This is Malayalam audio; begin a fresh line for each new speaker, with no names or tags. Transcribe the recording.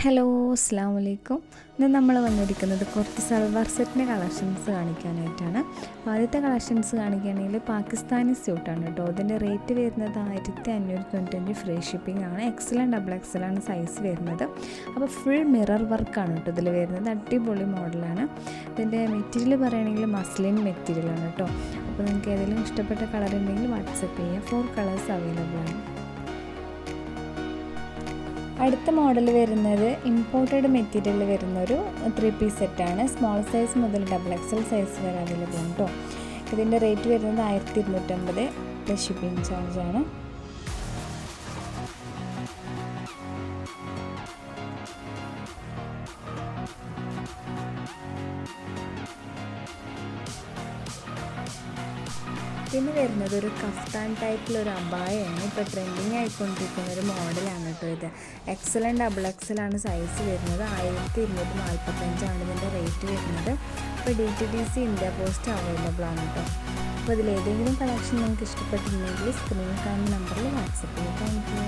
ഹലോ അസ്സാം വലൈക്കും. ഇന്ന് നമ്മൾ വന്നിരിക്കുന്നത് കുറച്ച് സൽവാർ സെറ്റിൻ്റെ കളക്ഷൻസ് കാണിക്കാനായിട്ടാണ്. ആദ്യത്തെ കളക്ഷൻസ് കാണിക്കുകയാണെങ്കിൽ പാകിസ്ഥാനി സ്യൂട്ടാണ് കേട്ടോ. അതിൻ്റെ റേറ്റ് വരുന്നത് 1595 ഫ്രീ ഷിപ്പിംഗ് ആണ്. എക്സൽ ഡബിൾ എക്സൽ ആണ് സൈസ് വരുന്നത്. അപ്പോൾ ഫുൾ മിറർ വർക്കാണ് കേട്ടോ ഇതിൽ വരുന്നത്. അടിപൊളി മോഡലാണ്. ഇതിൻ്റെ മെറ്റീരിയൽ പറയുകയാണെങ്കിൽ മസ്ലിൻ മെറ്റീരിയലാണ് കേട്ടോ. അപ്പോൾ നിങ്ങൾക്ക് ഏതെങ്കിലും ഇഷ്ടപ്പെട്ട കളർ ഉണ്ടെങ്കിൽ വാട്സപ്പ് ചെയ്യുക. 4 കളേഴ്സ് അവൈലബിൾ ആണ്. അടുത്ത മോഡൽ വരുന്നത് ഇമ്പോർട്ടഡ് മെറ്റീരിയൽ വരുന്നൊരു 3 പീസ് സെറ്റാണ്. സ്മോൾ സൈസ് മുതൽ ഡബിൾ എക്സൽ സൈസ് വരെ അവൈലബിൾ ആണ് കേട്ടോ. ഇതിൻ്റെ റേറ്റ് വരുന്നത് 1250 പ്ലസ് ഷിപ്പിംഗ് ചാർജാണ്. പിന്നെ വരുന്നത് ഒരു കഫ്താൻ ടൈപ്പിലൊരു അബായയാണ്. ഇപ്പോൾ ട്രെൻഡിങ് ആയിക്കൊണ്ടിരിക്കുന്ന ഒരു മോഡലാണ് കേട്ടോ ഇത്. എക്സൽ ഡബിൾ എക്സലാണ് സൈസ് വരുന്നത്. 1245 ഇതിൻ്റെ റേറ്റ് വരുന്നത്. ഇപ്പോൾ DTDC ഇന്ത്യ പോസ്റ്റ് അവൈലബിൾ ആണ് കേട്ടോ. അപ്പോൾ ഇതിലേതെങ്കിലും കളക്ഷൻ നിങ്ങൾക്ക് ഇഷ്ടപ്പെട്ടിട്ടുണ്ടെങ്കിൽ സ്ക്രീനിൽ കാണുന്ന നമ്പറിൽ വാട്സപ്പ് ചെയ്യുക. Thank you.